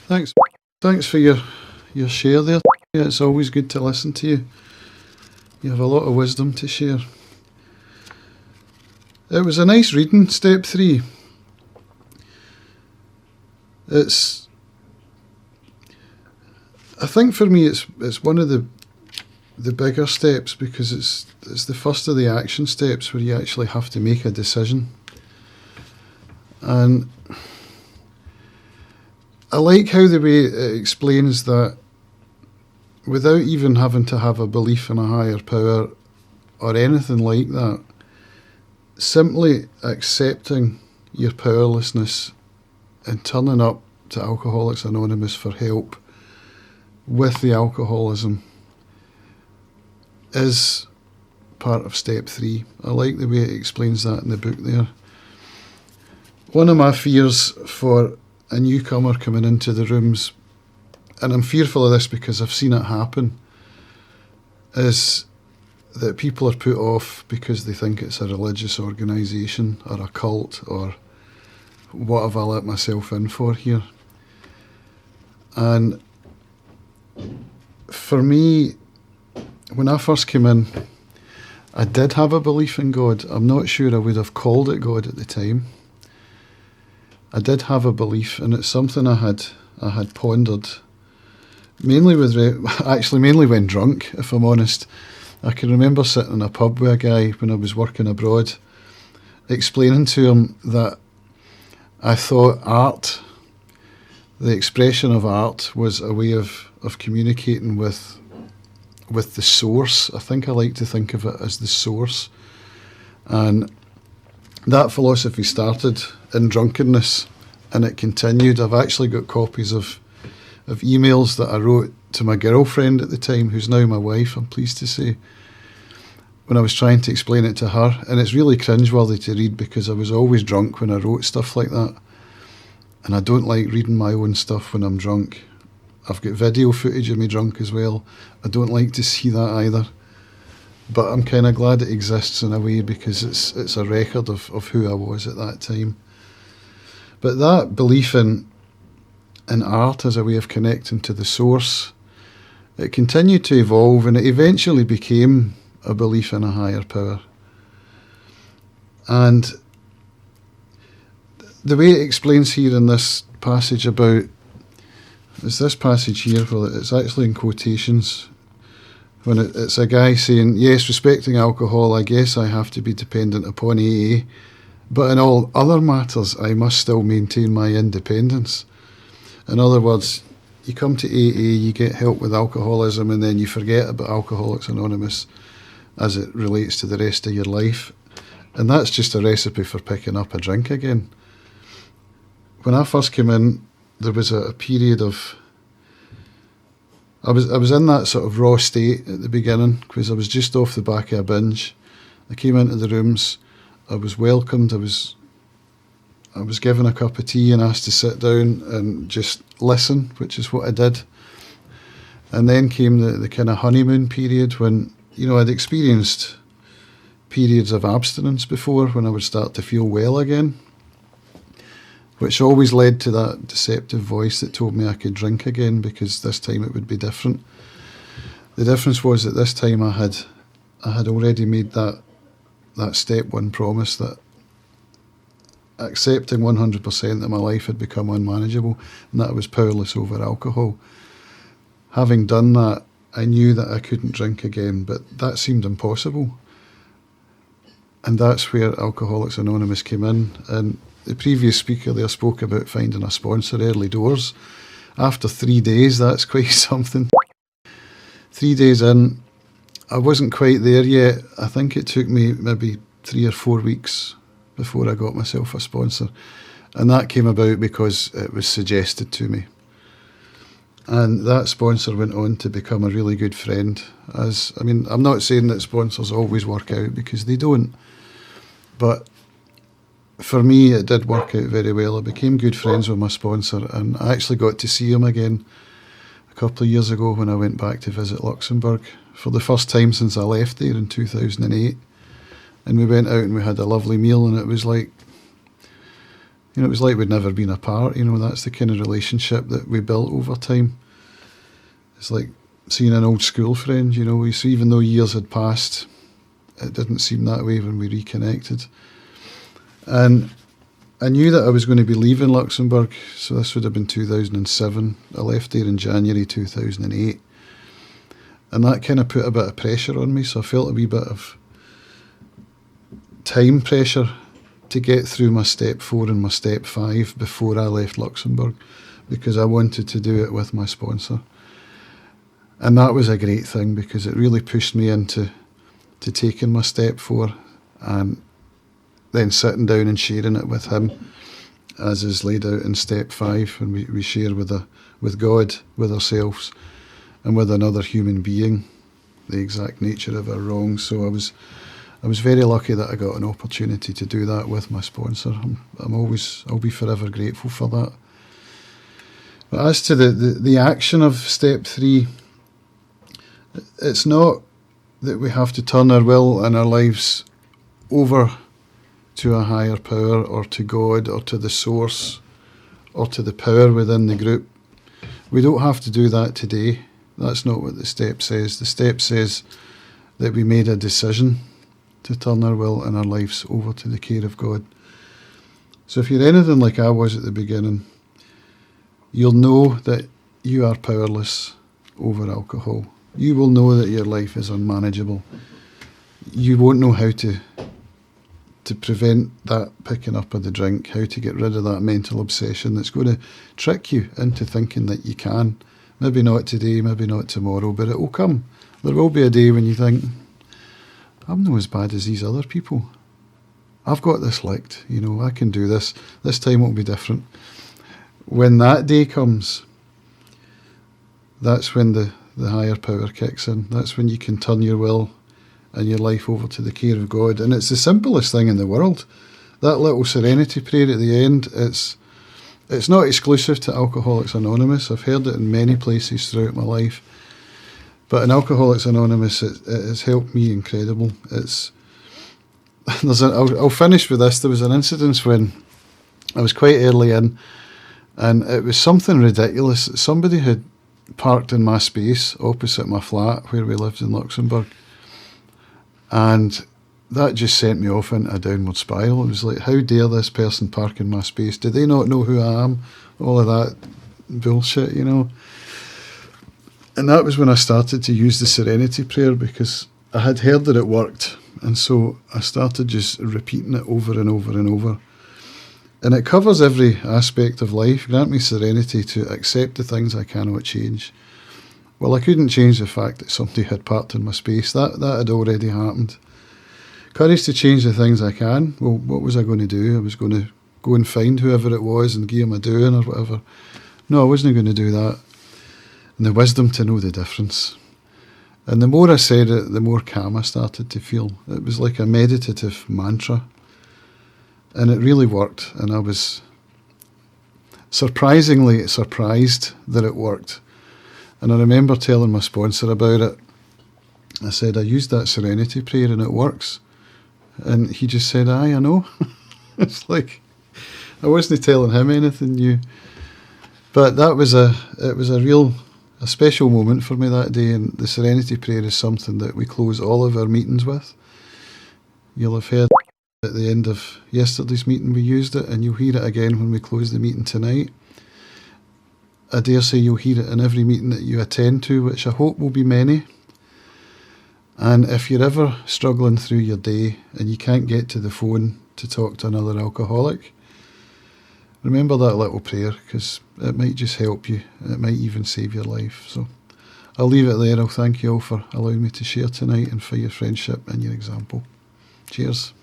Thanks. Thanks for your share there. Yeah, it's always good to listen to you. You have a lot of wisdom to share. It was a nice reading, step 3. I think for me it's one of the bigger steps because it's the first of the action steps where you actually have to make a decision. And I like how the way it explains that without even having to have a belief in a higher power or anything like that, simply accepting your powerlessness and turning up to Alcoholics Anonymous for help with the alcoholism is part of step 3. I like the way it explains that in the book there. One of my fears for a newcomer coming into the rooms, and I'm fearful of this because I've seen it happen, is that people are put off because they think it's a religious organisation or a cult or what have I let myself in for here. And for me, when I first came in, I did have a belief in God. I'm not sure I would have called it God at the time. I did have a belief, and it's something I had pondered, mainly when drunk, if I'm honest. I can remember sitting in a pub with a guy when I was working abroad, explaining to him that I thought art, the expression of art, was a way of communicating with the source. I think I like to think of it as the source. And that philosophy started in drunkenness and it continued. I've actually got copies of emails that I wrote to my girlfriend at the time, who's now my wife, I'm pleased to say, when I was trying to explain it to her. And it's really cringeworthy to read because I was always drunk when I wrote stuff like that. And I don't like reading my own stuff when I'm drunk. I've got video footage of me drunk as well. I don't like to see that either. But I'm kind of glad it exists in a way because it's a record of who I was at that time. But that belief in art as a way of connecting to the source, it continued to evolve and it eventually became a belief in a higher power. And the way it explains here in this passage about, it's this passage here, well, it's actually in quotations, when it's a guy saying, yes, respecting alcohol, I guess I have to be dependent upon AA, but in all other matters, I must still maintain my independence. In other words, you come to AA, you get help with alcoholism, and then you forget about Alcoholics Anonymous as it relates to the rest of your life. And that's just a recipe for picking up a drink again. When I first came in, there was a period of, I was in that sort of raw state at the beginning because I was just off the back of a binge. I came into the rooms, I was welcomed, I was given a cup of tea and asked to sit down and just listen, which is what I did. And then came the kind of honeymoon period when, I'd experienced periods of abstinence before when I would start to feel well again, which always led to that deceptive voice that told me I could drink again because this time it would be different. The difference was that this time I had already made that step 1 promise that accepting 100% that my life had become unmanageable and that I was powerless over alcohol. Having done that, I knew that I couldn't drink again, but that seemed impossible. And that's where Alcoholics Anonymous came in. And the previous speaker there spoke about finding a sponsor early doors. After 3 days, that's quite something. 3 days in, I wasn't quite there yet. I think it took me maybe 3 or 4 weeks before I got myself a sponsor. And that came about because it was suggested to me. And that sponsor went on to become a really good friend. I'm not saying that sponsors always work out because they don't. But for me, it did work out very well. I became good friends with my sponsor and I actually got to see him again a couple of years ago when I went back to visit Luxembourg for the first time since I left there in 2008. And we went out and we had a lovely meal and it was like It was like we'd never been apart. That's the kind of relationship that we built over time. It's like seeing an old school friend, so even though years had passed, it didn't seem that way when we reconnected. And I knew that I was going to be leaving Luxembourg, so this would have been 2007. I left there in January 2008. And that kind of put a bit of pressure on me, so I felt a wee bit of time pressure to get through my step 4 and my step 5 before I left Luxembourg, because I wanted to do it with my sponsor. And that was a great thing, because it really pushed me into taking my step 4 and then sitting down and sharing it with him, as is laid out in step 5, and we share with God, with ourselves, and with another human being, the exact nature of our wrongs. So I was very lucky that I got an opportunity to do that with my sponsor. I'll be forever grateful for that. But as to the action of step 3, it's not that we have to turn our will and our lives over to a higher power, or to God, or to the source, or to the power within the group. We don't have to do that today. That's not what the step says. The step says that we made a decision to turn our will and our lives over to the care of God. So if you're anything like I was at the beginning, you'll know that you are powerless over alcohol. You will know that your life is unmanageable. You won't know how to prevent that picking up of the drink, how to get rid of that mental obsession that's going to trick you into thinking that you can. Maybe not today, maybe not tomorrow, but it will come. There will be a day when you think, I'm not as bad as these other people. I've got this licked, I can do this. This time will be different. When that day comes, that's when the higher power kicks in. That's when you can turn your will and your life over to the care of God. And it's the simplest thing in the world. That little serenity prayer at the end, it's not exclusive to Alcoholics Anonymous. I've heard it in many places throughout my life. But in Alcoholics Anonymous, it has helped me incredible. I'll finish with this. There was an incident when I was quite early in, and it was something ridiculous. Somebody had parked in my space opposite my flat where we lived in Luxembourg. And that just sent me off into a downward spiral. It was like, how dare this person park in my space? Do they not know who I am? All of that bullshit, And that was when I started to use the serenity prayer, because I had heard that it worked. And so I started just repeating it over and over and over. And it covers every aspect of life. Grant me serenity to accept the things I cannot change. Well, I couldn't change the fact that somebody had parked in my space. That had already happened. Courage to change the things I can. Well, what was I going to do? I was going to go and find whoever it was and give him a doing or whatever. No, I wasn't going to do that. And the wisdom to know the difference. And the more I said it, the more calm I started to feel. It was like a meditative mantra. And it really worked. And I was surprisingly surprised that it worked. And I remember telling my sponsor about it. I said, I used that serenity prayer and it works. And he just said, aye, I know. It's like, I wasn't telling him anything new. But it was a special moment for me that day. And the serenity prayer is something that we close all of our meetings with. You'll have heard at the end of yesterday's meeting we used it, and you'll hear it again when we close the meeting tonight. I dare say you'll hear it in every meeting that you attend to, which I hope will be many. And if you're ever struggling through your day and you can't get to the phone to talk to another alcoholic, remember that little prayer, because it might just help you. It might even save your life. So I'll leave it there. I'll thank you all for allowing me to share tonight and for your friendship and your example. Cheers.